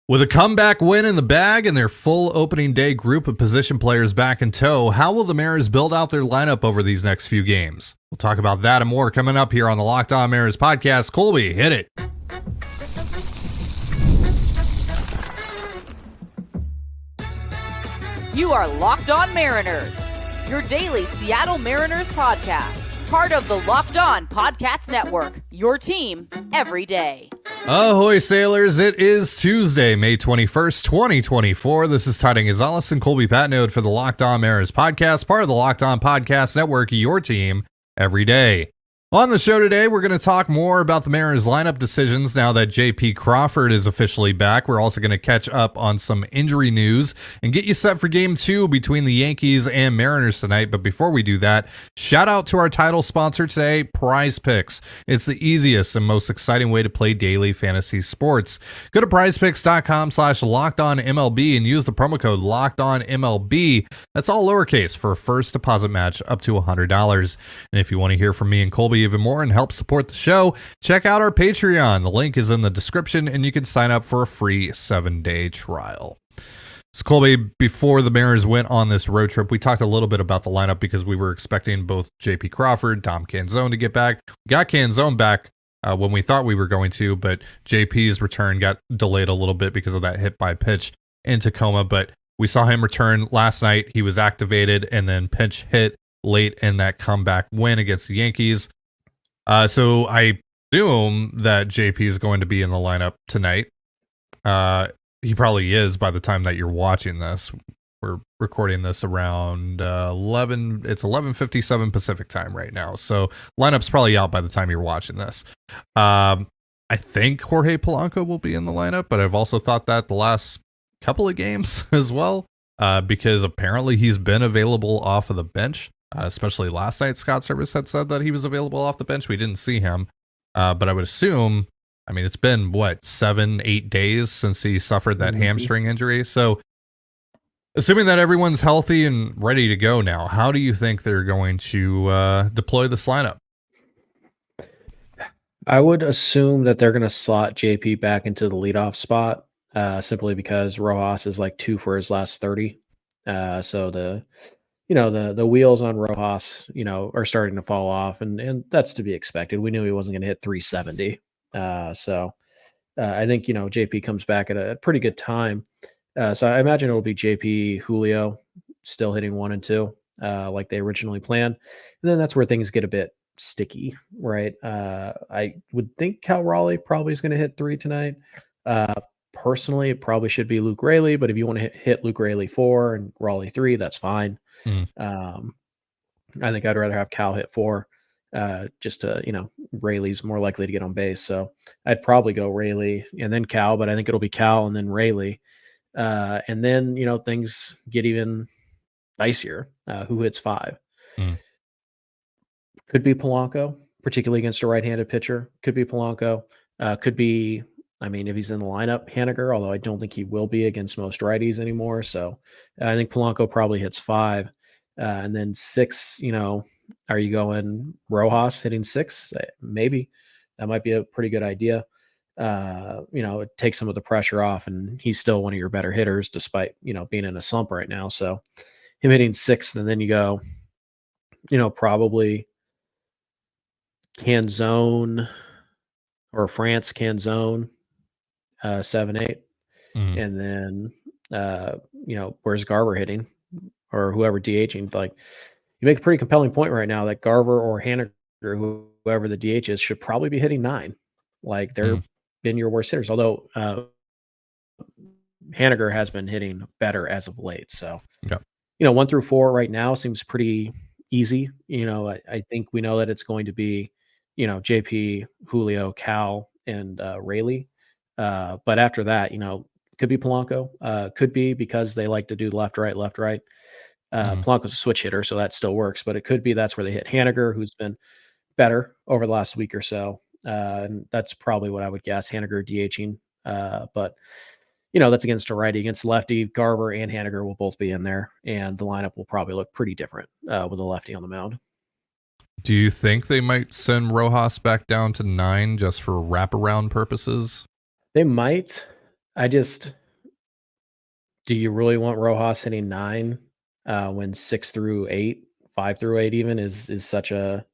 With a comeback win in the bag and their full opening day group of position players back in tow, how will the Mariners build out their lineup over these next few games? We'll talk about that and more coming up here on the Locked On Mariners podcast. Colby, hit it. You are Locked On Mariners, your daily Seattle Mariners podcast. Part of the Locked On Podcast Network, your team every day. Ahoy, sailors. It is Tuesday, May 21st, 2024. This is Ty Gonzalez and Colby Patnode for the Locked On Mariners podcast, part of the Locked On Podcast Network, your team every day. On the show today, we're going to talk more about the Mariners lineup decisions now that JP Crawford is officially back. We're also going to catch up on some injury news and get you set for game 2 between the Yankees and Mariners tonight. But before we do that, shout out to our title sponsor today, PrizePicks. It's the easiest and most exciting way to play daily fantasy sports. Go to prizepicks.com/lockedonmlb and use the promo code LOCKEDONMLB. That's all lowercase for a first deposit match up to $100. And if you want to hear from me and Colby even more and help support the show, check out our Patreon. The link is in the description and you can sign up for a free 7-day trial. So Colby, before the Mariners went on this road trip, we talked a little bit about the lineup because we were expecting both JP Crawford, Dom Canzone to get back. We got Canzone back when we thought we were going to, but JP's return got delayed a little bit because of that hit by pitch in Tacoma. But we saw him return last night. He was activated and then pinch hit late in that comeback win against the Yankees. So I assume that JP is going to be in the lineup tonight. He probably is by the time that you're watching this. We're recording this around 11. It's 11:57 Pacific time right now. So lineup's probably out by the time you're watching this. I think Jorge Polanco will be in the lineup, but I've also thought that the last couple of games as well, because apparently he's been available off of the bench. Especially last night, Scott Service had said that he was available off the bench. We didn't see him, but I would assume, I mean, it's been, 7-8 days since he suffered that hamstring injury. So assuming that everyone's healthy and ready to go now, how do you think they're going to deploy this lineup? I would assume that they're going to slot JP back into the leadoff spot, simply because Rojas is like 2 for his last 30. So the wheels on Rojas, are starting to fall off, and that's to be expected. We knew he wasn't going to hit 370. So I think, JP comes back at a pretty good time. So I imagine it will be JP, Julio still hitting 1 and 2, like they originally planned. And then that's where things get a bit sticky, right? I would think Cal Raleigh probably is going to hit 3 tonight. Personally, it probably should be Luke Raley, but if you want to hit Luke Raley 4 and Raleigh 3, that's fine. I think I'd rather have Cal hit 4, just to, Raley's more likely to get on base. So I'd probably go Raley and then Cal, but I think it'll be Cal and then Raley. And then, things get even dicier. Who hits 5? Could be Polanco, particularly against a right-handed pitcher. Could be Polanco. Could be, if he's in the lineup, Haniger, although I don't think he will be against most righties anymore. So I think Polanco probably hits 5. And then 6, are you going Rojas hitting 6? Maybe. That might be a pretty good idea. It takes some of the pressure off, and he's still one of your better hitters despite, being in a slump right now. So him hitting 6, and then you go, probably Canzone or France Canzone, 7-8. And then, where's Garver hitting or whoever DHing? Like, you make a pretty compelling point right now that Garver or Haniger, whoever the DH is, should probably be hitting 9. Like, they're been your worst hitters, although Haniger has been hitting better as of late. So, 1 through 4 right now seems pretty easy. I think we know that it's going to be, JP, Julio, Cal, and Raley. But after that, could be Polanco. Could be because they like to do left, right, left, right. Polanco's a switch hitter, so that still works. But it could be that's where they hit Haniger, who's been better over the last week or so. And that's probably what I would guess, Haniger DHing. But, that's against a righty. Against lefty, Garver and Haniger will both be in there. And the lineup will probably look pretty different with a lefty on the mound. Do you think they might send Rojas back down to 9 just for wraparound purposes? They might. Do you really want Rojas hitting 9 when 6 through 8, 5 through 8 even is such a,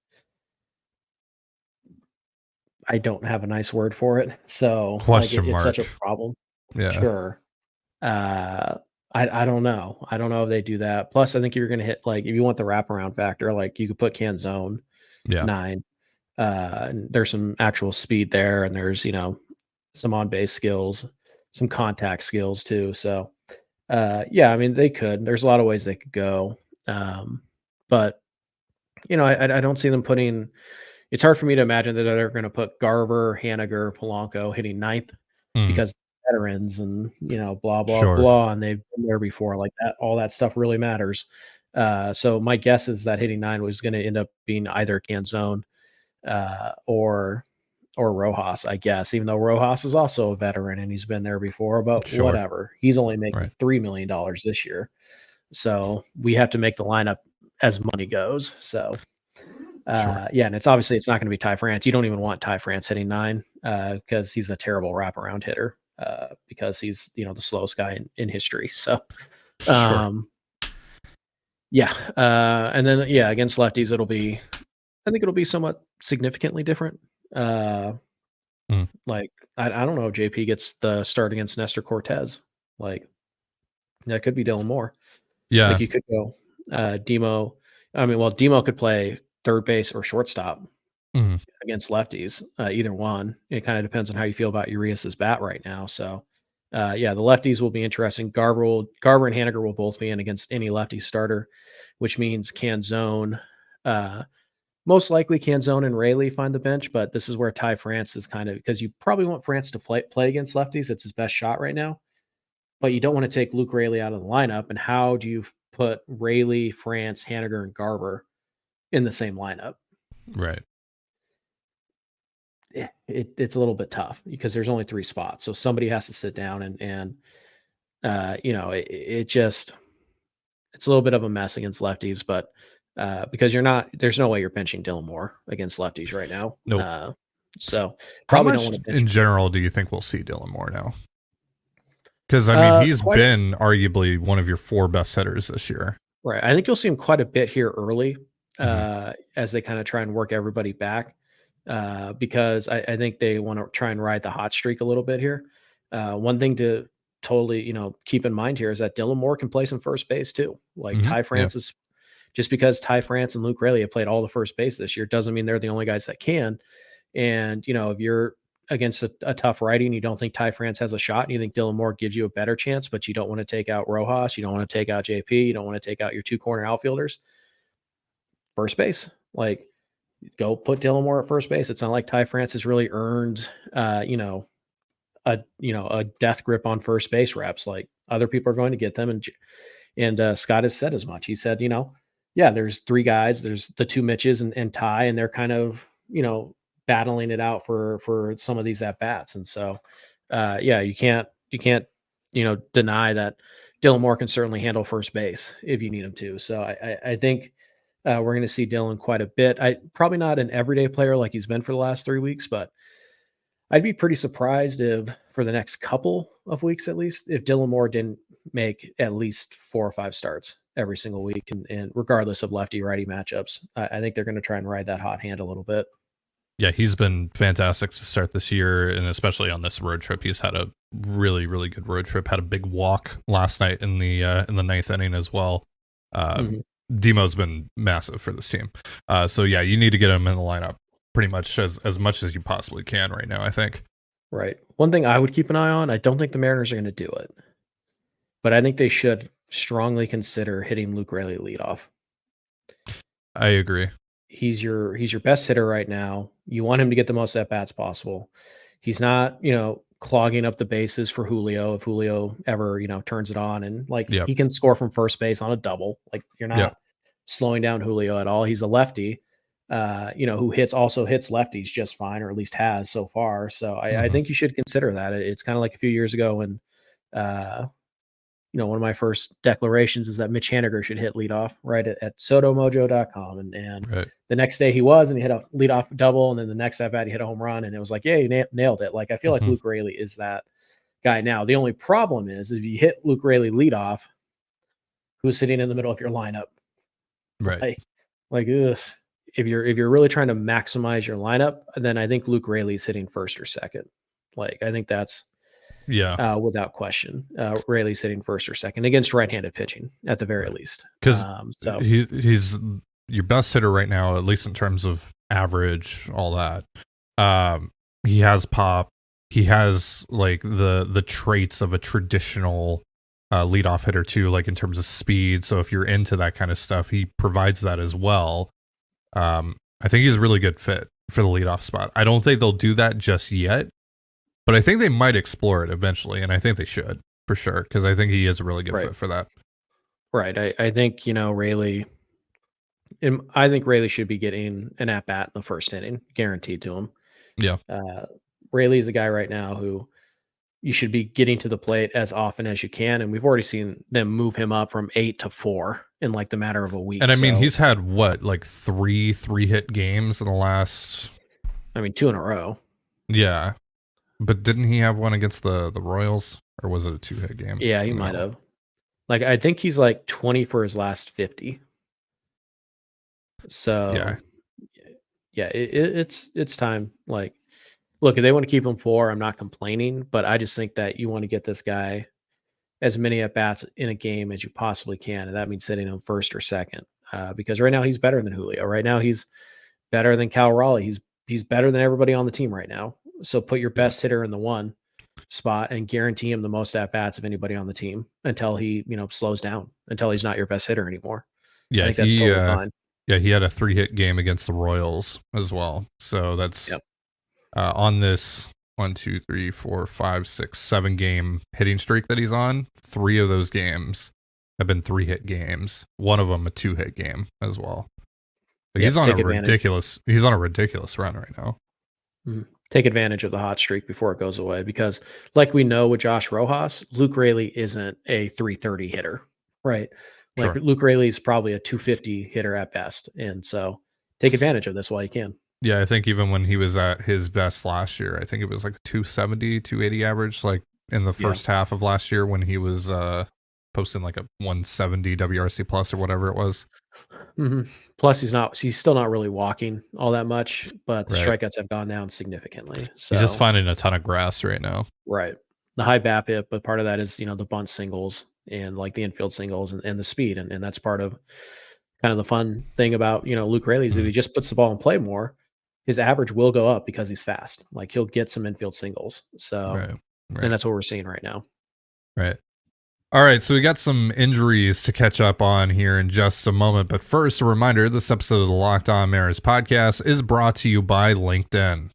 I don't have a nice word for it. So like Question it's such a mark. problem. Yeah. Sure. I don't know. I don't know if they do that. Plus, I think you're going to hit, like, if you want the wraparound factor, like you could put Canzone Yeah. 9. And there's some actual speed there, and there's, some on base skills, some contact skills too. So, yeah, I mean, they could. There's a lot of ways they could go. But, I don't see them putting, it's hard for me to imagine that they're going to put Garver, Haniger, Polanco hitting 9th Mm, because veterans and, blah, blah, sure. blah. And they've been there before, like that. All that stuff really matters. So my guess is that hitting 9 was going to end up being either Canzone or Rojas, I guess, even though Rojas is also a veteran and he's been there before, but Sure. whatever. He's only making Right. $3 million this year. So we have to make the lineup as money goes. So, Sure. yeah, and it's not going to be Ty France. You don't even want Ty France hitting 9 because he's a terrible wraparound hitter because he's, the slowest guy in history. So, Sure. yeah. And then, yeah, against lefties, I think it'll be somewhat significantly different. Like, I don't know if JP gets the start against Nestor Cortez. Like, that could be Dylan Moore. Yeah. Like, you could go Demo. I mean, well, Demo could play third base or shortstop against lefties, either one. It kind of depends on how you feel about Urias's bat right now. So, yeah, the lefties will be interesting. Garver and Haniger will both be in against any lefty starter, which means Canzone. Most likely Canzone and Rayleigh find the bench, but this is where Ty France is kind of, because you probably want France to play against lefties. It's his best shot right now, but you don't want to take Luke Rayleigh out of the lineup. And how do you put Rayleigh, France, Haniger, and Garver in the same lineup? Right. It's a little bit tough because there's only 3 spots. So somebody has to sit down and it's a little bit of a mess against lefties, but because there's no way you're benching Dylan Moore against lefties right now. Nope. So How probably much don't want to bench in general do you think we'll see Dylan Moore now? Because I mean, he's been arguably one of your 4 best hitters this year. Right. I think you'll see him quite a bit here early as they kind of try and work everybody back because I think they want to try and ride the hot streak a little bit here. One thing to totally, keep in mind here is that Dylan Moore can play some first base too. Like Ty France is, just because Ty France and Luke Rayleigh have played all the first base this year doesn't mean they're the only guys that can. And, if you're against a tough righty and you don't think Ty France has a shot and you think Dylan Moore gives you a better chance, but you don't want to take out Rojas, you don't want to take out JP, you don't want to take out your 2 corner outfielders, first base, like go put Dylan Moore at first base. It's not like Ty France has really earned, a death grip on first base reps. Like other people are going to get them. And Scott has said as much. He said, yeah, there's 3 guys, there's the 2 Mitches and Ty, and they're kind of, battling it out for some of these at bats. And so, yeah, you can't, deny that Dylan Moore can certainly handle first base if you need him to. So I think we're going to see Dylan quite a bit. Probably not an everyday player like he's been for the last 3 weeks, but I'd be pretty surprised if for the next couple of weeks, at least, if Dylan Moore didn't make at least 4 or 5 starts every single week. And regardless of lefty righty matchups, I think they're going to try and ride that hot hand a little bit. Yeah, he's been fantastic to start this year, and especially on this road trip. He's had a really, really good road trip. Had a big walk last night in the 9th inning as well. Demo's been massive for this team. So yeah, you need to get him in the lineup pretty much as much as you possibly can right now, I think. Right. One thing I would keep an eye on, I don't think the Mariners are going to do it, but I think they should strongly consider hitting Luke Rayleigh leadoff. I agree. He's your best hitter right now. You want him to get the most at bats possible. He's not, clogging up the bases for Julio if Julio ever, turns it on, and he can score from first base on a double. Like you're not slowing down Julio at all. He's a lefty, who also hits lefties just fine, or at least has so far. So I think you should consider that. It's kind of like a few years ago when, one of my first declarations is that Mitch Haniger should hit leadoff right at sotomojo.com. And right. The next day he was, and he hit a leadoff double. And then the next at bat, he hit a home run, and it was like, yeah, he nailed it. Like, I feel like Luke Rayleigh is that guy now. The only problem is if you hit Luke Raley leadoff, who's sitting in the middle of your lineup, Right. like ugh. If you're really trying to maximize your lineup, then I think Luke Raley's hitting first or second. Like I think that's without question. Raley's hitting first or second against right-handed pitching at the very least. Because so he's your best hitter right now, at least in terms of average, all that. He has pop. He has like the traits of a traditional leadoff hitter too, like in terms of speed. So if you're into that kind of stuff, he provides that as well. I think he's a really good fit for the leadoff spot. I don't think they'll do that just yet, but I think they might explore it eventually, and I think they should for sure because I think he is a really good fit for that. Right. I think Raley. I think Raley should be getting an at bat in the first inning, guaranteed to him. Yeah. Raley's a guy right now who you should be getting to the plate as often as you can, and we've already seen them move him up from 8 to 4 in like the matter of a week. And I mean, he's had what, like three hit games in the last. I mean, 2 in a row. Yeah, but didn't he have one against the Royals, or was it a 2-hit game? Yeah, he might have. Like I think he's like 20 for his last 50. So yeah, it's time. Like, look, if they want to keep him 4, I'm not complaining, but I just think that you want to get this guy as many at bats in a game as you possibly can, and that means sitting him first or second. Because right now he's better than Julio. Right now he's better than Cal Raleigh. He's better than everybody on the team right now. So put your best hitter in the 1 spot and guarantee him the most at bats of anybody on the team until he slows down, until he's not your best hitter anymore. Yeah, I think that's totally fine. Yeah, he had a 3-hit game against the Royals as well. So that's on this 1, 2, 3, 4, 5, 6, 7 game hitting streak that he's on. 3 of those games have been 3-hit games. One of them a 2-hit game as well. But he's on a ridiculous run right now. Mm-hmm. Take advantage of the hot streak before it goes away, because like we know with Josh Rojas, Luke Raley isn't a 330 hitter, right? Like Luke Raley is probably a 250 hitter at best. And so take advantage of this while you can. Yeah, I think even when he was at his best last year, I think it was like 270, 280 average, like in the first half of last year when he was posting like a 170 WRC plus or whatever it was. Mm-hmm. Plus he's still not really walking all that much, but the strikeouts have gone down significantly. So he's just finding a ton of grass right now. Right. The high BABIP, but part of that is, the bunt singles and like the infield singles and the speed. And that's part of kind of the fun thing about, Luke Raley is if he just puts the ball in play more, his average will go up because he's fast. Like he'll get some infield singles. So, and that's what we're seeing right now. Right. All right. So we got some injuries to catch up on here in just a moment. But first, a reminder, this episode of the Locked On Mariners podcast is brought to you by LinkedIn.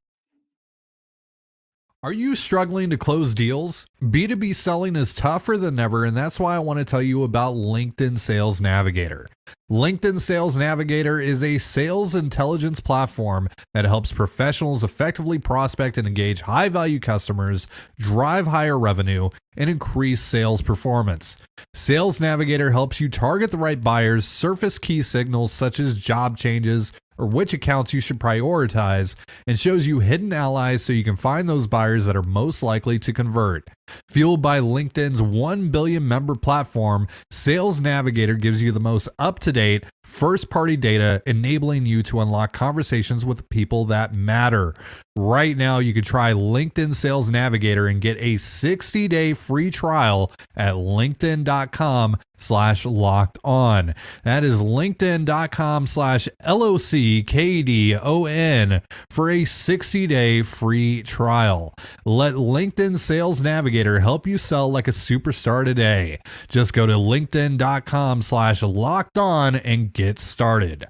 Are you struggling to close deals? B2B selling is tougher than ever, and that's why I want to tell you about LinkedIn Sales Navigator. LinkedIn Sales Navigator is a sales intelligence platform that helps professionals effectively prospect and engage high-value customers, drive higher revenue, and increase sales performance. Sales Navigator helps you target the right buyers, surface key signals such as job changes, or which accounts you should prioritize, and shows you hidden allies so you can find those buyers that are most likely to convert. Fueled by LinkedIn's 1 billion member platform, Sales Navigator gives you the most up-to-date, first-party data, enabling you to unlock conversations with people that matter. Right now, you can try LinkedIn Sales Navigator and get a 60-day free trial at linkedin.com/lockedon. That is linkedin.com/LOCKDON for a 60-day free trial. Let LinkedIn Sales Navigator help you sell like a superstar today. Just go to linkedin.com/lockedon and get started.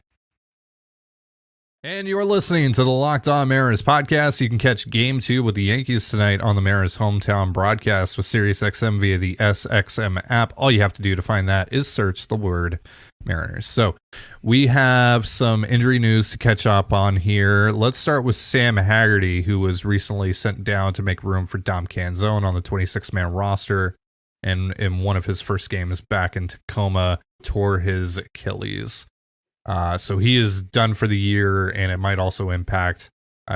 And you're listening to the Locked On Mariners podcast. You can catch Game 2 with the Yankees tonight on the Mariners hometown broadcast with SiriusXM via the SXM app. All you have to do to find that is search the word Mariners. So we have some injury news to catch up on here. Let's start with Sam Haggerty, who was recently sent down to make room for Dom Canzone on the 26-man roster. And in one of his first games back in Tacoma, tore his Achilles. So he is done for the year, and it might also impact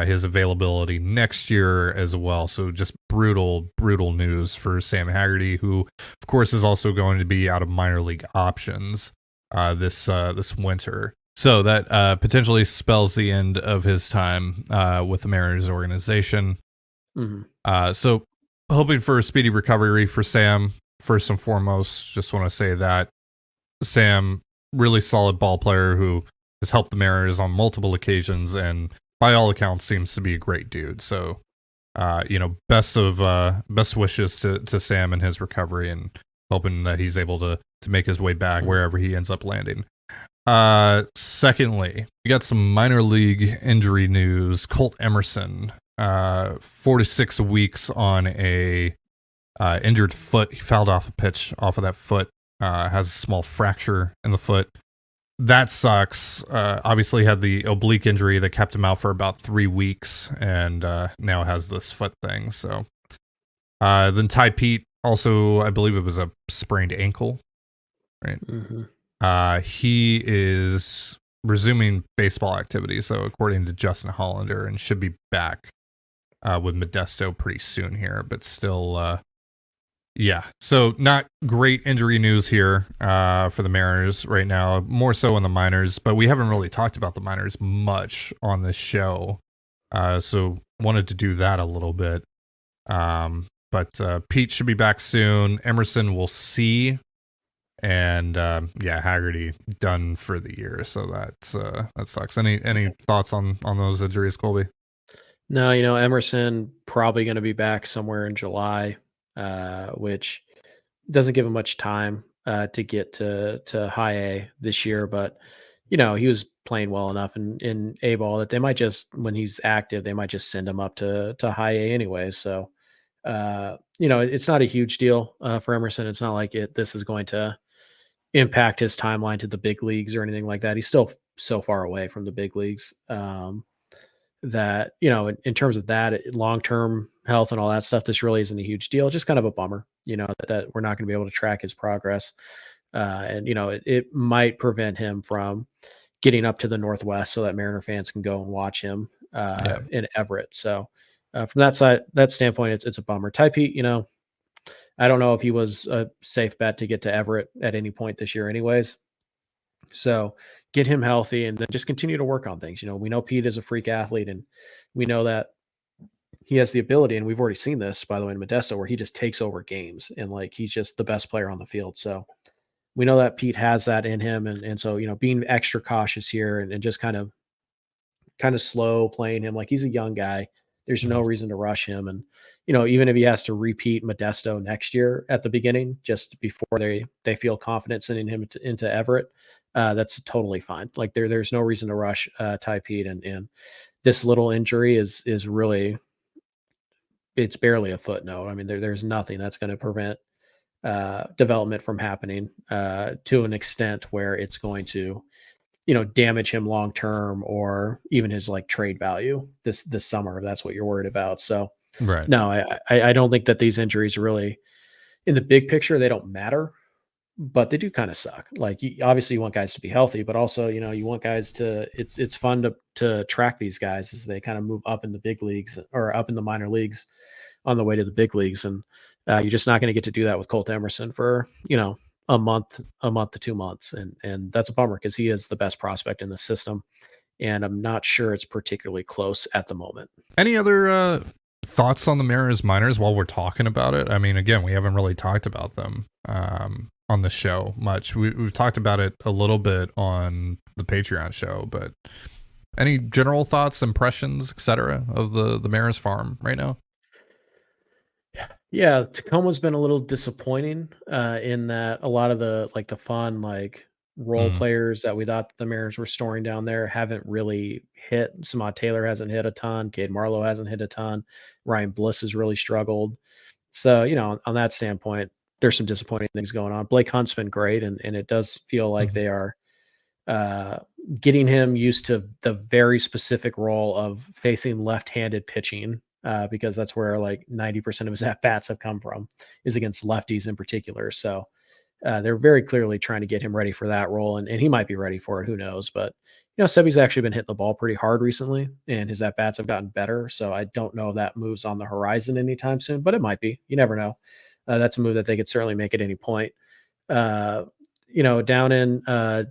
his availability next year as well. So just brutal news for Sam Haggerty, who of course is also going to be out of minor league options this winter. So that potentially spells the end of his time with the Mariners organization. Mm-hmm. So hoping for a speedy recovery for Sam. First and foremost, just want to say that Sam, really solid ball player who has helped the Mariners on multiple occasions, and by all accounts seems to be a great dude. So, best wishes to Sam and his recovery, and hoping that he's able to make his way back wherever he ends up landing. Secondly, we got some minor league injury news. Colt Emerson, 4 to 6 weeks on a injured foot. He fouled off a pitch off of that foot. Has a small fracture in the foot. That sucks. Obviously had the oblique injury that kept him out for about 3 weeks, and now has this foot thing. So then Ty Pete, also, I believe it was a sprained ankle, right? Mm-hmm. He is resuming baseball activity, so according to Justin Hollander, and should be back with Modesto pretty soon here, but still, yeah. So not great injury news here for the Mariners right now, more so in the minors, but we haven't really talked about the minors much on this show, so wanted to do that a little bit. But Pete should be back soon. Emerson we'll see. And Haggerty done for the year, so that sucks. Any thoughts on those injuries, Colby? No, Emerson probably going to be back somewhere in July, which doesn't give him much time to get to high A this year. But he was playing well enough in A ball that they might just, when he's active, they might just send him up to high A anyway. So it's not a huge deal for Emerson. It's not like this is going to impact his timeline to the big leagues or anything like that. He's still so far away from the big leagues that, in terms of that long-term health and all that stuff, this really isn't a huge deal. Just kind of a bummer, that we're not going to be able to track his progress. And it might prevent him from getting up to the Northwest so that Mariner fans can go and watch him in Everett. So from that standpoint, it's a bummer. Ty Pete, I don't know if he was a safe bet to get to Everett at any point this year anyways. So get him healthy and then just continue to work on things. We know Pete is a freak athlete, and we know that he has the ability, and we've already seen this, by the way, in Modesto, where he just takes over games and he's just the best player on the field. So we know that Pete has that in him. And so, being extra cautious here and just kind of slow playing him, he's a young guy. There's no reason to rush him. And, even if he has to repeat Modesto next year at the beginning, just before they feel confident sending him into Everett, that's totally fine. There's no reason to rush Ty Pete. And this little injury is really, it's barely a footnote. I mean, there's nothing that's going to prevent development from happening to an extent where it's going to, damage him long term or even his trade value this summer, if that's what you're worried about. So right. No, I don't think that these injuries really, in the big picture, they don't matter, but they do kind of suck. Obviously you want guys to be healthy, but also, you want guys to, it's fun to track these guys as they kind of move up in the big leagues or up in the minor leagues on the way to the big leagues. And you're just not going to get to do that with Colt Emerson for, a month to 2 months. And that's a bummer because he is the best prospect in the system. And I'm not sure it's particularly close at the moment. Any other thoughts on the Mariners minors while we're talking about it? I mean, again, we haven't really talked about them on the show much. We've talked about it a little bit on the Patreon show, but any general thoughts, impressions, etc. of the Mariners farm right now? Yeah, Tacoma's been a little disappointing in that a lot of the fun role players that we thought the Mariners were storing down there haven't really hit. Samad Taylor hasn't hit a ton. Cade Marlowe hasn't hit a ton. Ryan Bliss has really struggled. So, on that standpoint, there's some disappointing things going on. Blake Hunt's been great, and it does feel like they are getting him used to the very specific role of facing left-handed pitching. Because that's where 90% of his at-bats have come from, is against lefties in particular. So They're very clearly trying to get him ready for that role, and he might be ready for it. Who knows? But Sebby's actually been hitting the ball pretty hard recently, and his at bats have gotten better. So I don't know if that moves on the horizon anytime soon, but it might be. You never know. That's a move that they could certainly make at any point. Down in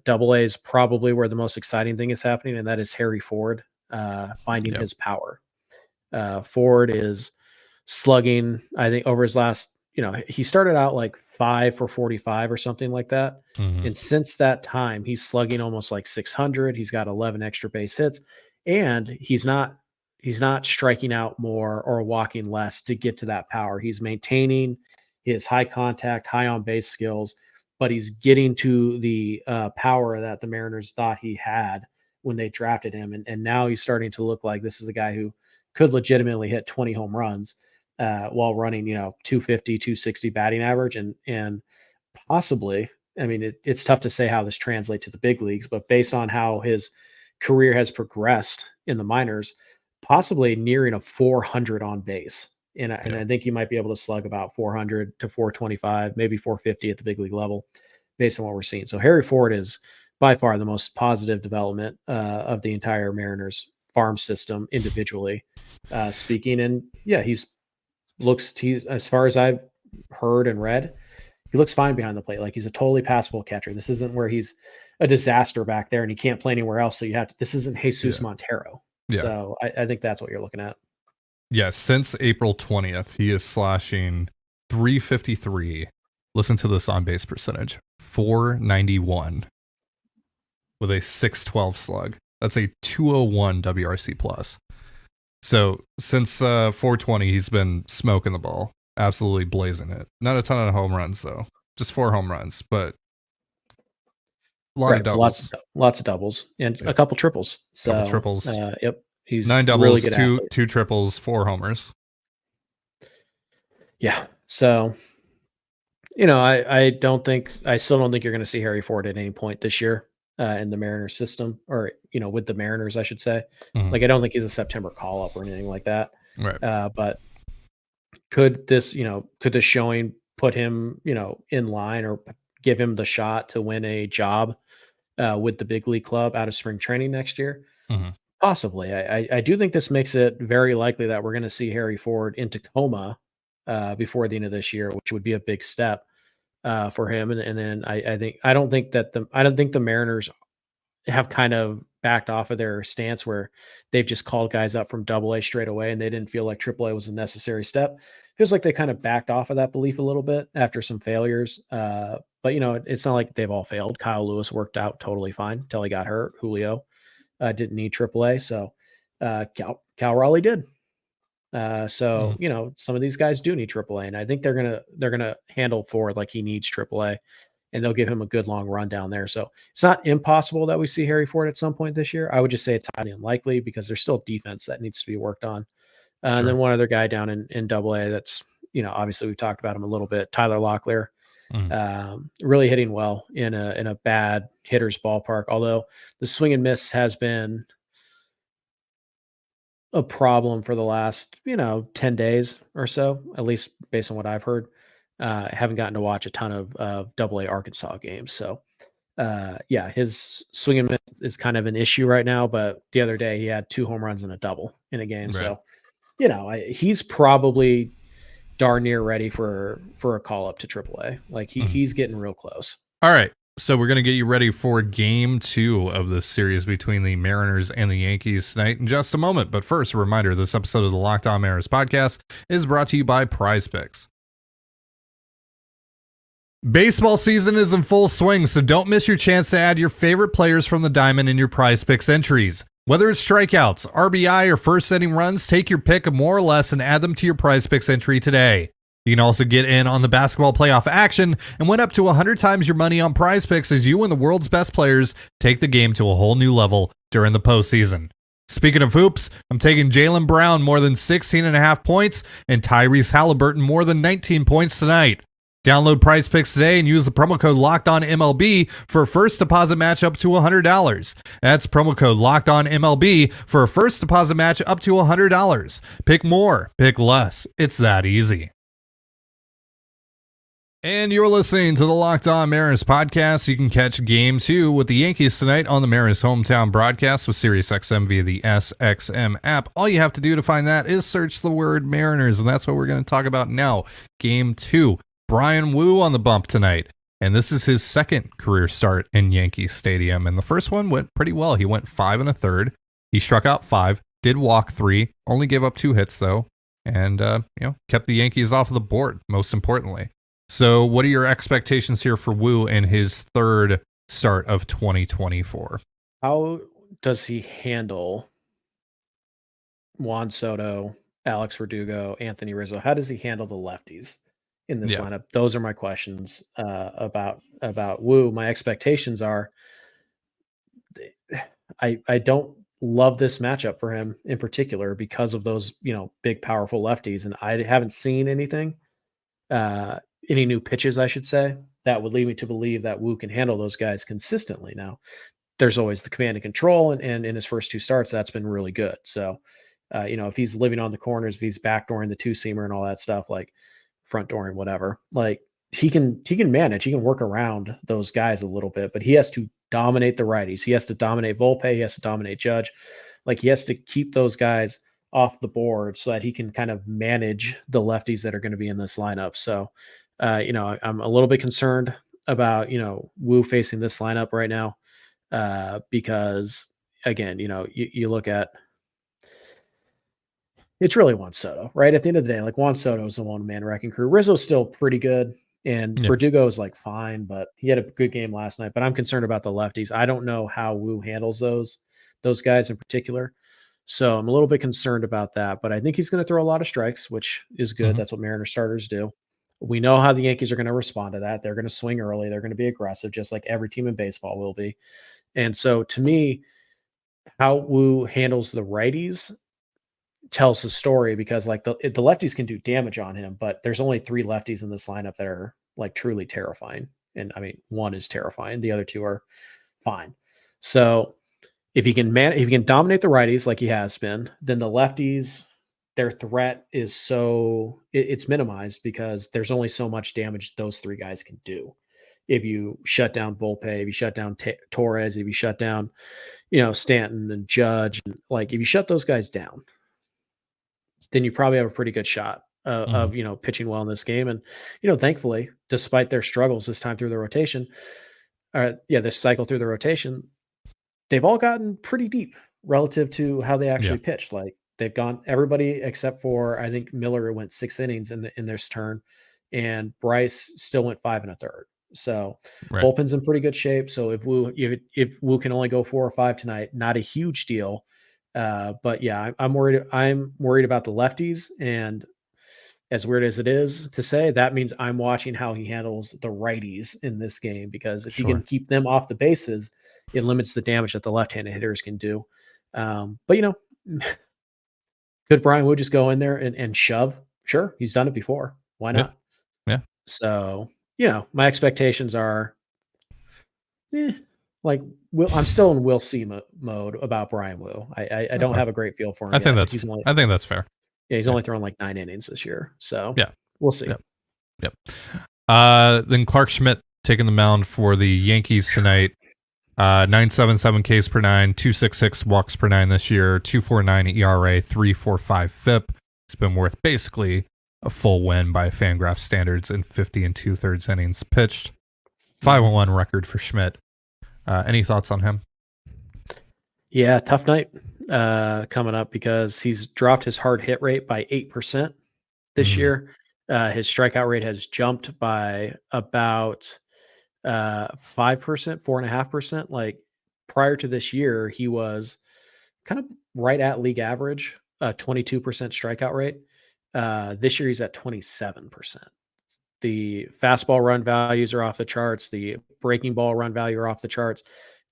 Double A is probably where the most exciting thing is happening, and that is Harry Ford finding his power. Ford is slugging, I think, over his last, he started out like 5 for 45 or something like that. Mhm. And since that time, he's slugging almost like 600. He's got 11 extra base hits, and he's not striking out more or walking less to get to that power. He's maintaining his high contact, high on base skills, but he's getting to the power that the Mariners thought he had when they drafted him. And now he's starting to look like this is a guy who could legitimately hit 20 home runs while running, 250, 260 batting average. And possibly, I mean, it's tough to say how this translates to the big leagues, but based on how his career has progressed in the minors, possibly nearing a 400 on base. And I think he might be able to slug about 400 to 425, maybe 450 at the big league level based on what we're seeing. So Harry Ford is by far the most positive development of the entire Mariners farm system individually speaking. And yeah, he as far as I've heard and read, he looks fine behind the plate. Like he's a totally passable catcher. This isn't where he's a disaster back there and he can't play anywhere else. So this isn't Jesus Montero. Yeah. So I think that's what you're looking at. Yeah, since April 20th, he is slashing 353. Listen to this on base percentage, 491 with a 612 slug. That's a 201 WRC plus. So since 420, he's been smoking the ball, absolutely blazing it. Not a ton of home runs though, just 4 home runs, but a lot of doubles, lots of doubles, and a couple triples. So couple triples. Yep. He's 9 doubles, really good two triples, 4 homers. Yeah. So, I still don't think you're going to see Harry Ford at any point this year in the Mariners system, or, with the Mariners, I should say. Mm-hmm. Like, I don't think he's a September call up or anything like that. Right. But could this showing put him, in line or give him the shot to win a job with the big league club out of spring training next year? Mm-hmm. Possibly. I do think this makes it very likely that we're going to see Harry Ford in Tacoma before the end of this year, which would be a big step for him. And then I don't think the Mariners have kind of backed off of their stance where they've just called guys up from Double A straight away and they didn't feel like Triple A was a necessary step. Feels like they kind of backed off of that belief a little bit after some failures. But it's not like they've all failed. Kyle Lewis worked out totally fine until he got hurt. Julio didn't need AAA, so Cal Raleigh did. Some of these guys do need AAA, and I think they're gonna handle Ford like he needs AAA, and they'll give him a good long run down there. So it's not impossible that we see Harry Ford at some point this year. I would just say it's highly unlikely because there's still defense that needs to be worked on. Sure. And then one other guy down in Double A that's obviously we've talked about him a little bit, Tyler Locklear. Really hitting well in a bad hitter's ballpark. Although the swing and miss has been a problem for the last 10 days or so, at least based on what I've heard. I haven't gotten to watch a ton of Double A Arkansas games, so his swing and miss is kind of an issue right now. But the other day he had 2 home runs and a double in a game, right. So he's probably darn near ready for a call up to AAA. Like he's getting real close. All right. So we're going to get you ready for game 2 of this series between the Mariners and the Yankees tonight in just a moment. But first, a reminder, this episode of the Locked On Mariners podcast is brought to you by PrizePicks. Baseball season is in full swing, so don't miss your chance to add your favorite players from the diamond in your PrizePicks entries. Whether it's strikeouts, RBI, or first inning runs, take your pick of more or less and add them to your PrizePicks entry today. You can also get in on the basketball playoff action and win up to 100 times your money on PrizePicks as you and the world's best players take the game to a whole new level during the postseason. Speaking of hoops, I'm taking Jaylen Brown more than 16.5 points and Tyrese Halliburton more than 19 points tonight. Download PrizePicks today and use the promo code LOCKEDONMLB for a first deposit match up to $100. That's promo code LOCKEDONMLB for a first deposit match up to $100. Pick more, pick less. It's that easy. And you're listening to the Locked On Mariners podcast. You can catch Game 2 with the Yankees tonight on the Mariners hometown broadcast with SiriusXM via the SXM app. All you have to do to find that is search the word Mariners, and that's what we're going to talk about now. Game 2. Bryan Woo on the bump tonight, and this is his second career start in Yankee Stadium, and the first one went pretty well. He went 5 1/3. He struck out 5, did walk 3, only gave up 2 hits, though, and kept the Yankees off of the board, most importantly. So what are your expectations here for Woo in his third start of 2024? How does he handle Juan Soto, Alex Verdugo, Anthony Rizzo? How does he handle the lefties in this lineup? Those are my questions about Woo. My expectations are I don't love this matchup for him in particular because of those, big, powerful lefties. And I haven't seen anything. Any new pitches, I should say, that would lead me to believe that Woo can handle those guys consistently. Now, there's always the command and control, and in his first 2 starts, that's been really good. So, if he's living on the corners, if he's backdooring the 2-seamer and all that stuff, like front dooring, whatever, like he can manage, he can work around those guys a little bit, but he has to dominate the righties. He has to dominate Volpe. He has to dominate Judge. Like he has to keep those guys off the board so that he can kind of manage the lefties that are going to be in this lineup. So, I'm a little bit concerned about, Woo facing this lineup right now because, again, you look at it's really Juan Soto, right? At the end of the day, like Juan Soto is the one-man wrecking crew. Rizzo's still pretty good, and Verdugo is like fine, but he had a good game last night. But I'm concerned about the lefties. I don't know how Woo handles those guys in particular. So I'm a little bit concerned about that, but I think he's going to throw a lot of strikes, which is good. That's what Mariner starters do. We know how the Yankees are going to respond to that. They're going to swing early. They're going to be aggressive, just like every team in baseball will be. And so to me, how Woo handles the righties tells the story because like the lefties can do damage on him, but there's only 3 lefties in this lineup that are like truly terrifying. And I mean, one is terrifying. The other 2 are fine. So if he can dominate the righties like he has been, then the lefties, their threat is it's minimized because there's only so much damage those 3 guys can do. If you shut down Volpe, if you shut down Torres, if you shut down, Stanton and Judge, and like if you shut those guys down, then you probably have a pretty good shot of pitching well in this game. And thankfully, despite their struggles this time through the rotation, this cycle through the rotation, they've all gotten pretty deep relative to how they actually pitched. Like they've gone everybody except for I think Miller went 6 innings in this turn, and Bryce still went 5 1/3. So bullpen's in pretty good shape. So if Woo can only go 4 or 5 tonight, not a huge deal. But yeah, I'm worried. I'm worried about the lefties, and as weird as it is to say, that means I'm watching how he handles the righties in this game because if he can keep them off the bases, it limits the damage that the left-handed hitters can do. But could Bryan Woo just go in there and shove? Sure, he's done it before. Why not? Yeah. So my expectations are, I'm still in we'll see mode about Bryan Woo. I don't have a great feel for him. I think that's fair. Yeah, he's only thrown like 9 innings this year. So we'll see. Yep. Then Clark Schmidt taking the mound for the Yankees tonight. 9.77 Ks per 9, 2.66 walks per 9 this year, 2.49 ERA, 3.45 FIP. It's been worth basically a full win by Fangraphs standards in 50 2/3 innings pitched. 5-1 record for Schmidt. Any thoughts on him? Yeah, tough night coming up because he's dropped his hard hit rate by 8% this year. His strikeout rate has jumped by about 5%, 4.5%. Like prior to this year, he was kind of right at league average, 22% strikeout rate. This year he's at 27%. The fastball run values are off the charts. The breaking ball run value are off the charts.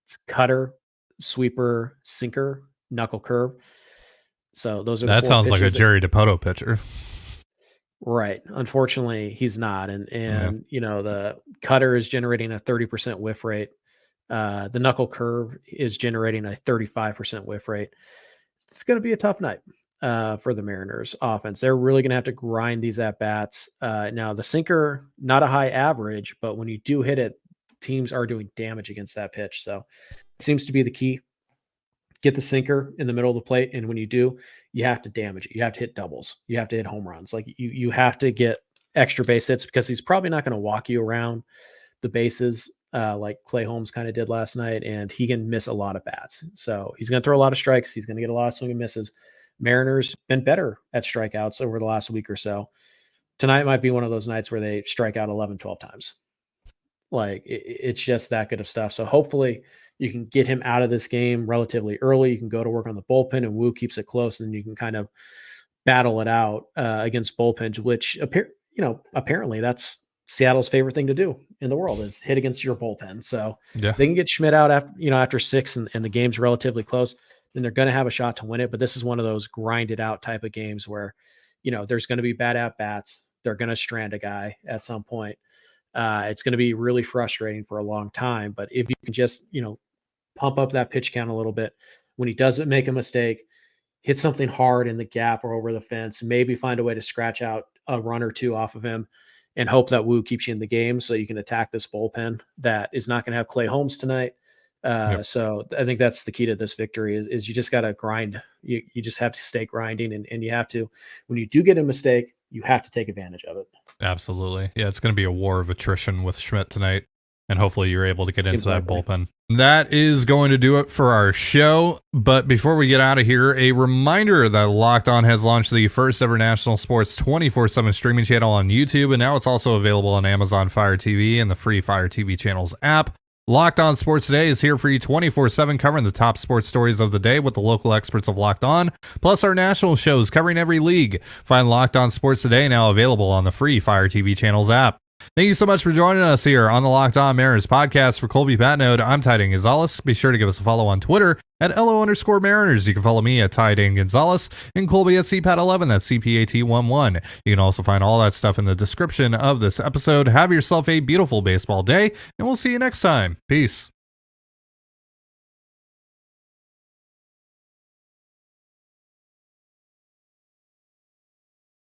It's cutter, sweeper, sinker, knuckle curve. So those are that sounds like a Jerry DiPoto pitcher. Right. Unfortunately, he's not. And the cutter is generating a 30% whiff rate. The knuckle curve is generating a 35% whiff rate. It's going to be a tough night. for the Mariners offense. They're really going to have to grind these at bats. Now the sinker, not a high average, but when you do hit it, teams are doing damage against that pitch. So it seems to be the key. Get the sinker in the middle of the plate, and when you do, you have to damage it. You have to hit doubles. You have to hit home runs. Like you have to get extra base hits because he's probably not going to walk you around the bases like Clay Holmes kind of did last night, and he can miss a lot of bats. So he's going to throw a lot of strikes. He's going to get a lot of swing and misses. Mariners been better at strikeouts over the last week or so. Tonight might be one of those nights where they strike out 11, 12 times. Like it's just that good of stuff. So hopefully you can get him out of this game relatively early. You can go to work on the bullpen, and Wu keeps it close, and you can kind of battle it out against bullpens, which apparently that's Seattle's favorite thing to do in the world is hit against your bullpen. So they can get Schmidt out after 6 and the game's relatively close, then they're going to have a shot to win it. But this is one of those grinded out type of games where, there's going to be bad at bats. They're going to strand a guy at some point. It's going to be really frustrating for a long time. But if you can just, pump up that pitch count a little bit, when he doesn't make a mistake, hit something hard in the gap or over the fence, maybe find a way to scratch out a run or two off of him and hope that Wu keeps you in the game so you can attack this bullpen that is not going to have Clay Holmes tonight. So I think that's the key to this victory is you just got to grind. You just have to stay grinding, and you have to, when you do get a mistake, you have to take advantage of it. Absolutely. Yeah, it's going to be a war of attrition with Schmidt tonight, and hopefully you're able to get into that Exactly. bullpen. That is going to do it for our show. But before we get out of here, a reminder that Locked On has launched the first ever national sports 24/7 streaming channel on YouTube, and now it's also available on Amazon Fire TV and the free Fire TV channels app. Locked On Sports Today is here for you 24/7, covering the top sports stories of the day with the local experts of Locked On, plus our national shows covering every league. Find Locked On Sports Today now available on the free Fire TV channels app. Thank you so much for joining us here on the Locked On Mariners podcast. For Colby Patnode, I'm Ty Dane Gonzalez. Be sure to give us a follow on Twitter at LO_Mariners. You can follow me at Ty Dane Gonzalez and Colby at CPAT11. That's CPAT11. You can also find all that stuff in the description of this episode. Have yourself a beautiful baseball day, and we'll see you next time. Peace.